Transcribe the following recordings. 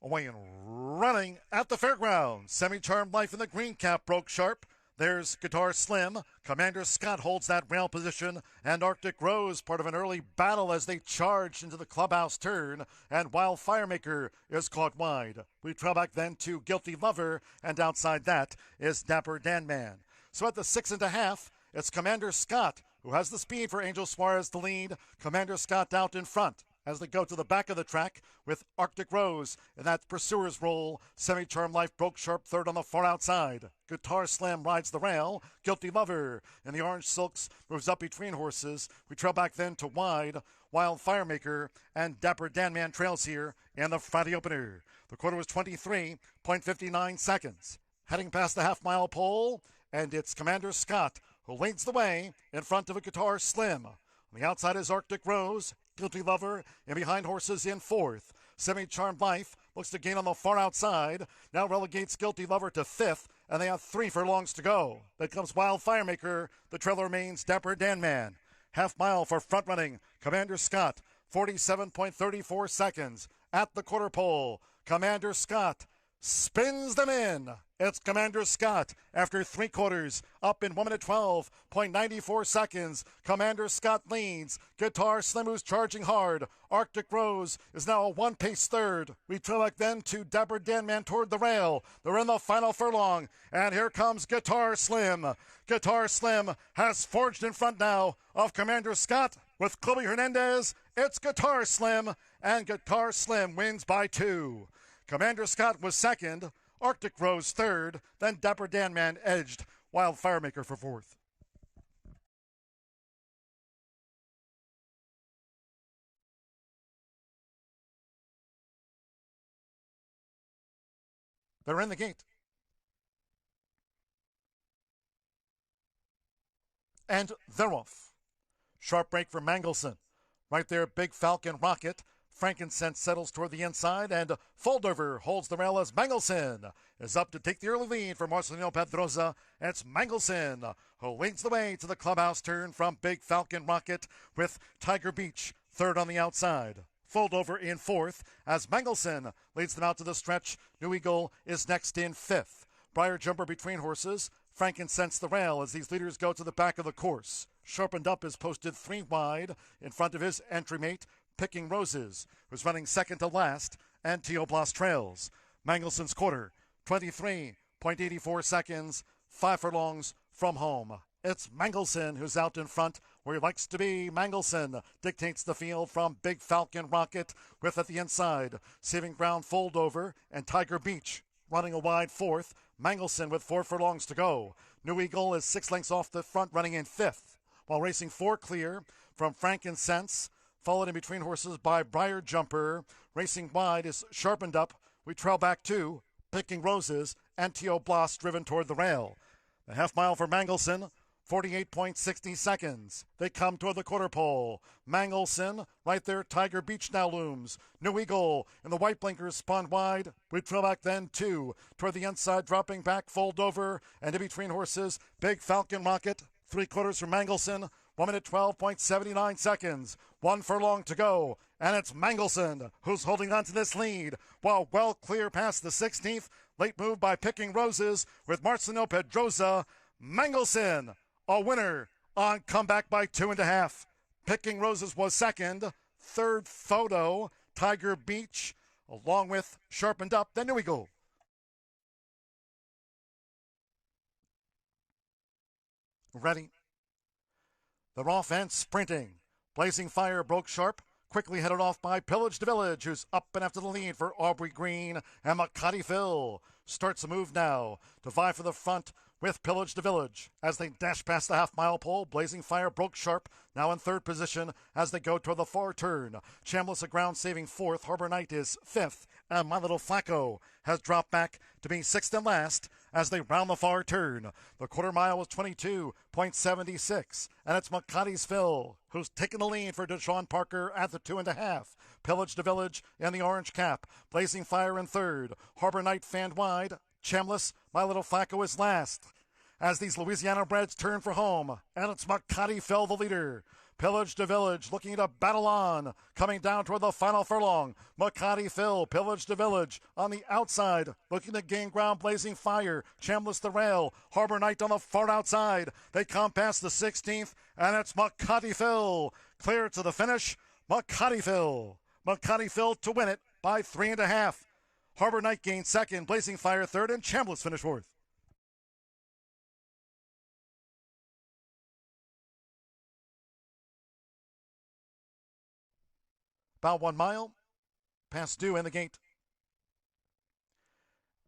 Away and running at the fairgrounds. Semi-Charmed Life in the green cap broke sharp. There's Guitar Slim. Commander Scott holds that rail position, and Arctic Rose part of an early battle as they charged into the clubhouse turn, and Wild Firemaker is caught wide. We trail back then to Guilty Lover, and outside that is Dapper Dan Man. So at the 6.5, it's Commander Scott who has the speed for Angel Suarez to lead. Commander Scott out in front as they go to the back of the track with Arctic Rose in that pursuer's role. Semi-Charmed Life broke sharp third on the far outside. Guitar Slam rides the rail. Guilty Lover in the orange silks moves up between horses. We trail back then to wide. Wild Firemaker and Dapper Dan Man trails here in the Friday opener. The quarter was 23.59 seconds. Heading past the half-mile pole, and it's Commander Scott who leads the way in front of a Guitar Slim. On the outside is Arctic Rose, Guilty Lover, and behind horses in fourth. Semi-Charmed Life looks to gain on the far outside. Now relegates Guilty Lover to fifth, and they have 3 furlongs to go. Then comes Wild Firemaker. The trailer remains Dapper Dan Man. Half mile for front running Commander Scott, 47.34 seconds at the quarter pole. Commander Scott spins them in. It's Commander Scott after 3 quarters, up in 1 minute 12.94 seconds. Commander Scott leads. Guitar Slim who's charging hard. Arctic Rose is now a 1-pace third. We trail back then to Dapper Dan Man toward the rail. They're in the final furlong, and here comes Guitar Slim. Guitar Slim has forged in front now of Commander Scott with Chloe Hernandez. It's Guitar Slim, and Guitar Slim wins by 2. Commander Scott was second, Arctic Rose third, then Dapper Dan Man edged Wild Firemaker for fourth. They're in the gate. And they're off. Sharp break for Mangleson. Right there, Big Falcon Rocket. Frankincense settles toward the inside, and Foldover holds the rail as Mangleson is up to take the early lead for Marcelino Pedroza. It's Mangleson who leads the way to the clubhouse turn from Big Falcon Rocket with Tiger Beach third on the outside. Foldover in fourth as Mangleson leads them out to the stretch. New Eagle is next in fifth. Briar Jumper between horses. Frankincense the rail as these leaders go to the back of the course. Sharpened Up is posted 3 wide in front of his entry mate, Picking Roses, who's running second to last, and Teo Blast trails. Mangleson's quarter, 23.84 seconds, 5 furlongs from home. It's Mangleson who's out in front where he likes to be. Mangleson dictates the field from Big Falcon Rocket with at the inside, saving ground Foldover and Tiger Beach running a wide fourth. Mangleson with 4 furlongs to go. New Eagle is 6 lengths off the front running in fifth, while racing 4 clear from Frankincense, followed in between horses by Briar Jumper. Racing wide is Sharpened Up. We trail back to Picking Roses and Teo Blast driven toward the rail. The half mile for Mangleson, 48.60 seconds. They come toward the quarter pole. Mangleson, right there, Tiger Beach now looms. New Eagle in the white blinkers spun wide. We trail back then two toward the inside, dropping back, Foldover, and in between horses, Big Falcon Rocket. 3 quarters for Mangleson, 1 minute 12.79 seconds. 1 furlong to go, and it's Mangleson who's holding on to this lead, while well clear past the 16th. Late move by Picking Roses with Marcelino Pedroza. Mangleson, a winner on comeback by 2.5. Picking Roses was second. Third, Photo, Tiger Beach, along with Sharpened Up, then New Eagle. Ready. They're off and sprinting. Blazing Fire broke sharp, quickly headed off by Pillage the Village, who's up and after the lead for Aubrey Green, and Makati Phil starts the move now to vie for the front with Pillage the Village. As they dash past the half-mile pole, Blazing Fire broke sharp, now in third position as they go toward the far turn. Chambliss a ground-saving fourth, Harbor Night is fifth, and My Little Flacco has dropped back to be sixth and last as they round the far turn. The quarter mile was 22.76, and it's Makati's Phil who's taken the lead for Deshaun Parker at the 2.5. Pillage the Village in the orange cap. Blazing Fire in third. Harbor Night fanned wide. Chambliss, My Little Flacco is last. as these Louisiana breds turn for home, and it's Makati Phil, the leader. Pillage to Village looking to battle on, coming down toward the final furlong. Makati Phil, Pillage to Village on the outside, looking to gain ground, Blazing Fire, Chambliss the Rail, Harbor Knight on the far outside. They come past the 16th, and it's Makati Phil. Clear to the finish, Makati Phil. Makati Phil to win it by 3.5. Harbor Knight gained second, Blazing Fire third, and Chambliss finished fourth. About 1 mile, past due in the gate.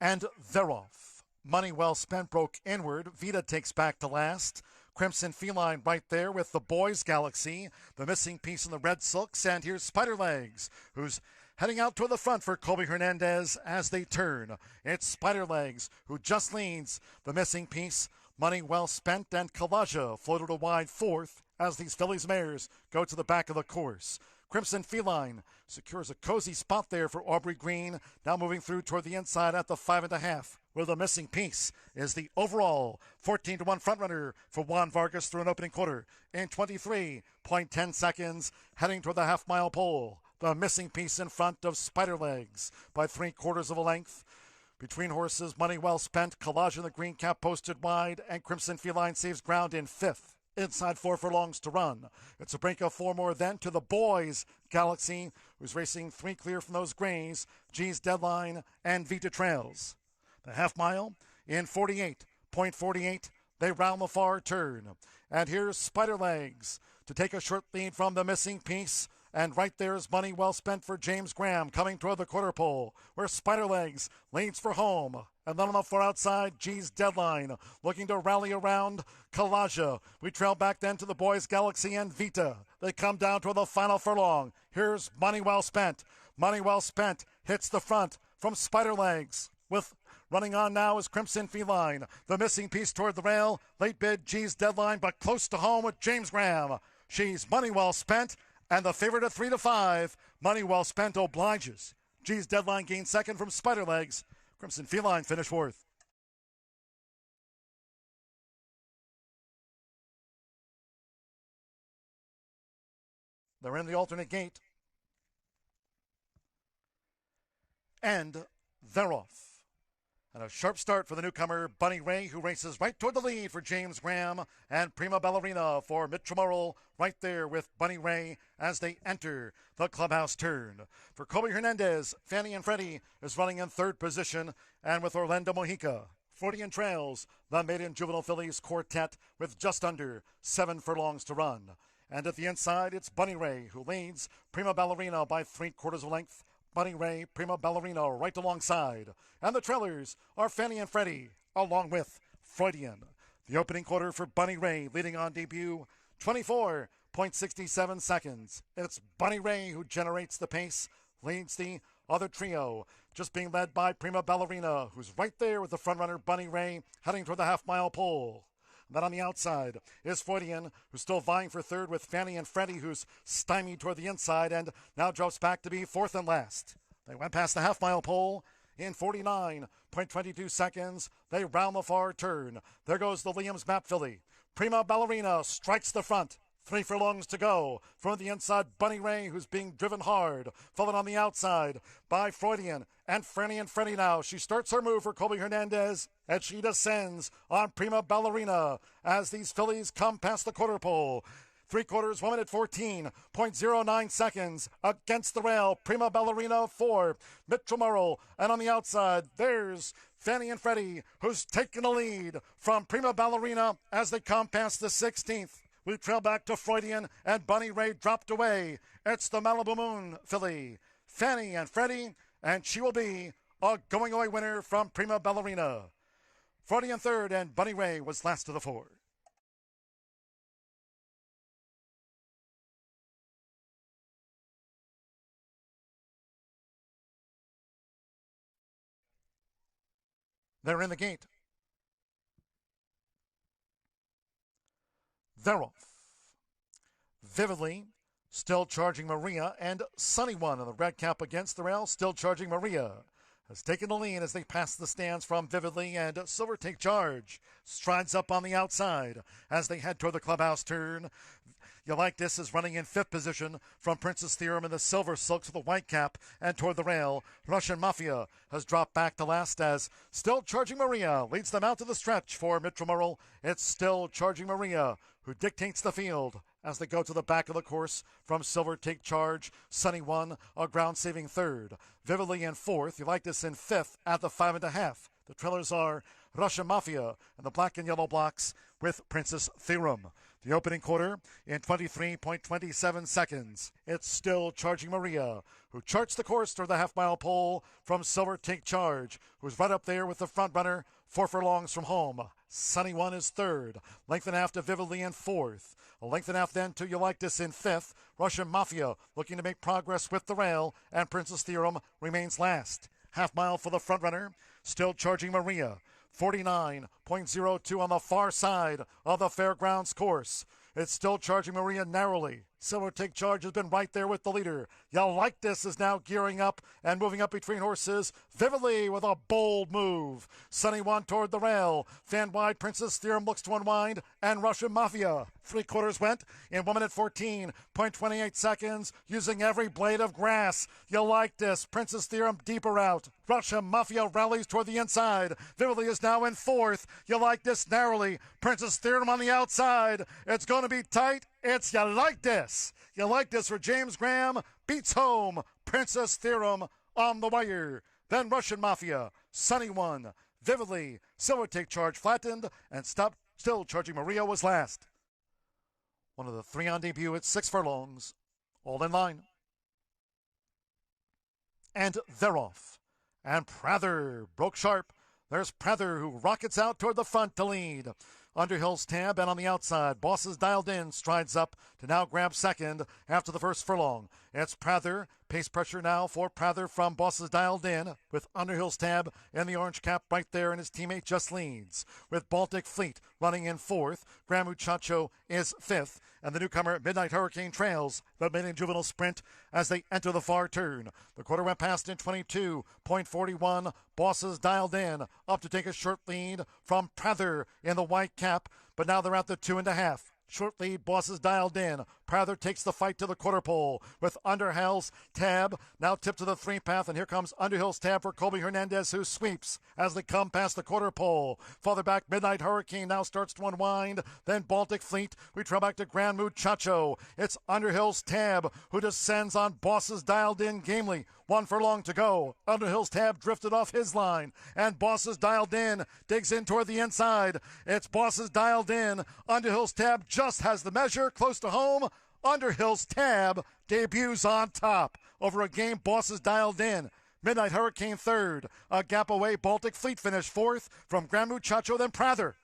And they're off. Money well spent broke inward. Vita takes back to last. Crimson Feline right there with the Boys Galaxy. The missing piece in the red silks. And here's Spider Legs, who's heading out toward the front for Colby Hernandez as they turn. It's Spider Legs who just leads the missing piece. Money well spent, and Kalaja floated a wide fourth as these fillies mares go to the back of the course. Crimson Feline secures a cozy spot there for Aubrey Green, now moving through toward the inside at the 5.5, where the missing piece is the overall 14-1 frontrunner for Juan Vargas through an opening quarter in 23.10 seconds, heading toward the half-mile pole. The missing piece in front of Spider Legs by 3/4 of a length. Between horses, Money Well Spent, Collage in the green cap posted wide, and Crimson Feline saves ground in fifth. Inside 4 furlongs to run. It's a break of 4 more then to the Boys Galaxy, who's racing 3 clear from those grays, G's Deadline, and Vita Trails. The half mile in 48.48. They round the far turn. And here's Spider Legs to take a short lead from the missing piece. And right there's Money Well Spent for James Graham coming toward the quarter pole, where Spider Legs leads for home. And then on the far outside, G's Deadline looking to rally around Kalaja. We trail back then to the Boys Galaxy and Vita. They come down toward the final furlong. Here's Money Well Spent. Money Well Spent hits the front from Spider Legs. With running on now is Crimson Feline. The missing piece toward the rail. Late bid G's Deadline, but close to home with James Graham. She's Money Well Spent. And the favorite at 3-5, Money Well Spent obliges. G's Deadline gained second from Spider Legs. Crimson Feline finished fourth. They're in the alternate gate. And they're off. And a sharp start for the newcomer, Bunny Ray, who races right toward the lead for James Graham, and Prima Ballerina for Mitchell Morrill right there with Bunny Ray as they enter the clubhouse turn. For Colby Hernandez, Fanny and Freddie is running in third position, and with Orlando Mojica. Freudian trails the maiden juvenile fillies quartet with just under 7 furlongs to run. And at the inside, it's Bunny Ray who leads Prima Ballerina by 3/4 of a length. Bunny Ray, Prima Ballerina right alongside. And the trailers are Fanny and Freddie, along with Freudian. The opening quarter for Bunny Ray, leading on debut, 24.67 seconds. It's Bunny Ray who generates the pace, leads the other trio, just being led by Prima Ballerina, who's right there with the frontrunner Bunny Ray, heading toward the half-mile pole. Then on the outside is Freudian, who's still vying for third with Fanny and Freddie, who's stymied toward the inside and now drops back to be fourth and last. They went past the half-mile pole in 49.22 seconds. They round the far turn. There goes the Williams Map filly. Prima Ballerina strikes the front. 3 furlongs to go. From the inside, Bunny Ray, who's being driven hard. Followed on the outside by Freudian and Fanny and Freddie now. She starts her move for Colby Hernandez, and she descends on Prima Ballerina as these fillies come past the quarter pole. 3/4, 1 minute 14.09 seconds against the rail. Prima Ballerina for Mitchell Morrill. And on the outside, there's Fanny and Freddie, who's taken the lead from Prima Ballerina as they come past the 16th. We trail back to Freudian, and Bunny Ray dropped away. It's the Malibu Moon filly, Fanny and Freddie, and she will be a going-away winner from Prima Ballerina. Freudian third, and Bunny Ray was last of the 4. They're in the gate. They're off. Vividly, still charging Maria, and Sunny One in the red cap against the rail, still charging Maria. has taken the lead as they pass the stands from Vividly, and Silver Take Charge strides up on the outside as they head toward the clubhouse turn. You Like This is running in fifth position from Princess Theorem in the silver silks with a white cap and toward the rail. Russian Mafia has dropped back to last as Still Charging Maria leads them out to the stretch for Mitramurl. It's Still Charging Maria who dictates the field as they go to the back of the course from Silver Take Charge. Sunny One, a ground-saving third. Vividly in fourth. You Like This in fifth at the 5.5. The trailers are Russian Mafia and the black and yellow blocks with Princess Theorem. The opening quarter in 23.27 seconds. It's Still Charging Maria, who charts the course toward the half-mile pole from Silver Take Charge, who's right up there with the front runner, 4 furlongs from home. Sunny One is third. Length and a half to Vividly in fourth. A length and a half then to You Like This in fifth. Russian Mafia looking to make progress with the rail, and Princess Theorem remains last. Half mile for the front runner. Still Charging Maria. 49.02 on the far side of the fairgrounds course. It's Still Charging Maria narrowly. Silver Take Charge has been right there with the leader. You Like This is now gearing up and moving up between horses. Vividly with a bold move. Sunny One toward the rail. Fan wide, Princess Theorem looks to unwind. And Russian Mafia. 3/4 went in 1 minute 14.28 seconds using every blade of grass. You Like This. Princess Theorem deeper out. Russian Mafia rallies toward the inside. Vividly is now in fourth. You Like This narrowly. Princess Theorem on the outside. It's going to be tight. It's You Like This. You Like This for James Graham. Beats home Princess Theorem on the wire. Then Russian Mafia, Sunny One, Vividly, Silver Take Charge flattened, and Still Charging Maria was last. One of the 3 on debut at 6 furlongs. All in line. And they're off. And Prather broke sharp. There's Prather who rockets out toward the front to lead. Underhill's Tab, and on the outside, Bosses Dialed In strides up to now grab second after the first furlong. It's Prather. Pace pressure now for Prather from Bosses Dialed In, with Underhill's Tab in the orange cap right there, and his teammate just leads. With Baltic Fleet running in fourth, Grand Muchacho is fifth, and the newcomer Midnight Hurricane trails the maiden juvenile sprint as they enter the far turn. The quarter went past in 22.41. Bosses Dialed In up to take a short lead from Prather in the white cap, but now they're at the 2.5. Short lead, Bosses Dialed In. Prather takes the fight to the quarter pole with Underhill's Tab now tipped to the 3 path, and here comes Underhill's Tab for Colby Hernandez, who sweeps as they come past the quarter pole. Farther back, Midnight Hurricane now starts to unwind. Then Baltic Fleet. We trail back to Grand Muchacho. It's Underhill's Tab who descends on Bosses Dialed In gamely. 1 furlong to go. Underhill's Tab drifted off his line, and Bosses Dialed In digs in toward the inside. It's Bosses Dialed In. Underhill's Tab just has the measure close to home. Underhill's Tab debuts on top over a game Bosses Dialed In. Midnight Hurricane third. A gap away, Baltic Fleet finished fourth from Grand Muchacho, then Prather.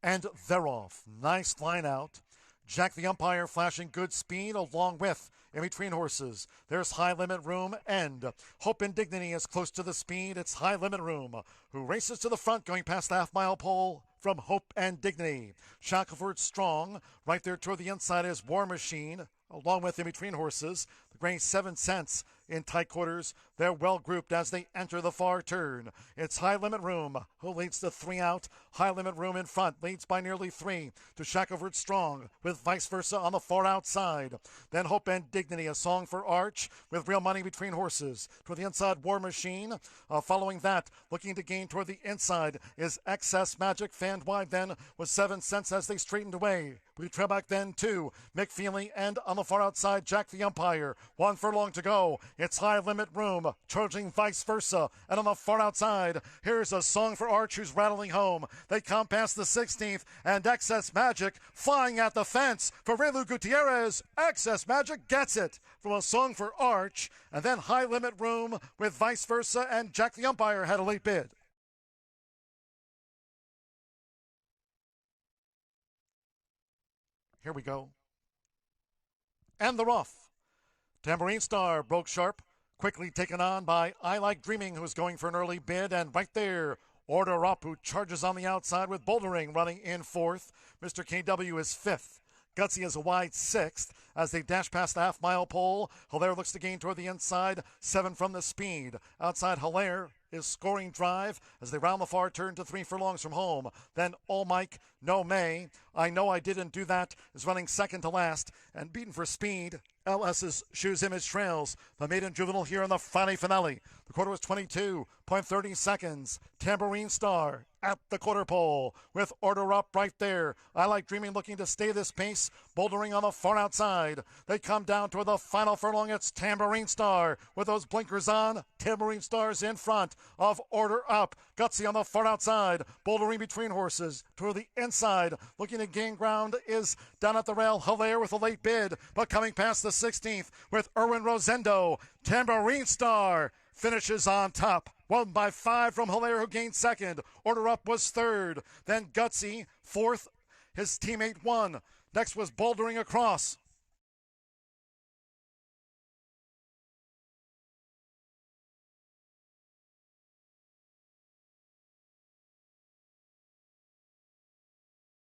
And they're off. Nice line out. Jack the umpire flashing good speed along with in between horses. There's High Limit Room, and Hope and Dignity is close to the speed. It's High Limit Room who races to the front going past the half-mile pole from Hope and Dignity. Shackelford Strong right there toward the inside is War Machine along with in between horses. The gray 7 cents in tight quarters. They're well grouped as they enter the far turn. It's High Limit Room who leads the 3 out. High Limit Room in front leads by nearly 3 to Shackelford Strong with Vice Versa on the far outside. Then Hope and Dignity, a song for Arch with Real Money between horses. Toward the inside, War Machine. Following that, looking to gain toward the inside is Excess Magic. Fanned wide then with 7 cents as they straightened away. We trail back then to Mick Feely, and on the far outside, Jack the umpire. 1 furlong to go. It's High Limit Room charging Vice Versa, and on the far outside, here's a song for Arch who's rattling home. They come past the 16th, and Excess Magic flying at the fence for Relu Gutierrez. Excess Magic gets it from a song for Arch, and then High Limit Room with Vice Versa, and Jack the umpire had a late bid. Here we go. And they're off. Tambourine Star broke sharp, quickly taken on by I Like Dreaming, who's going for an early bid, and right there, Order Up, who charges on the outside with Bouldering running in fourth. Mr. KW is fifth. Gutsy is a wide sixth as they dash past the half-mile pole. Hilaire looks to gain toward the inside. 7 from the speed. Outside Hilaire is scoring drive as they round the far turn to 3 furlongs from home. Then All Mike, No May. I Know I Didn't Do That is running second to last and beaten for speed. LS's Shoes Image trails the maiden juvenile here in the Friday finale. The quarter was 22.30 seconds. Tambourine Star at the quarter pole with Order Up right there. I Like Dreaming looking to stay this pace. Bouldering on the far outside. They come down toward the final furlong. It's Tambourine Star with those blinkers on. Tambourine Star's in front of Order Up. Gutsy on the far outside. Bouldering between horses toward the inside. Looking to gain ground is down at the rail. Hilaire with a late bid, but coming past the 16th with Erwin Rosendo. Tambourine Star finishes on top. Won by 5 from Hilaire, who gained second. Order Up was third. Then Gutsy, fourth. His teammate won. Next was Bouldering Across.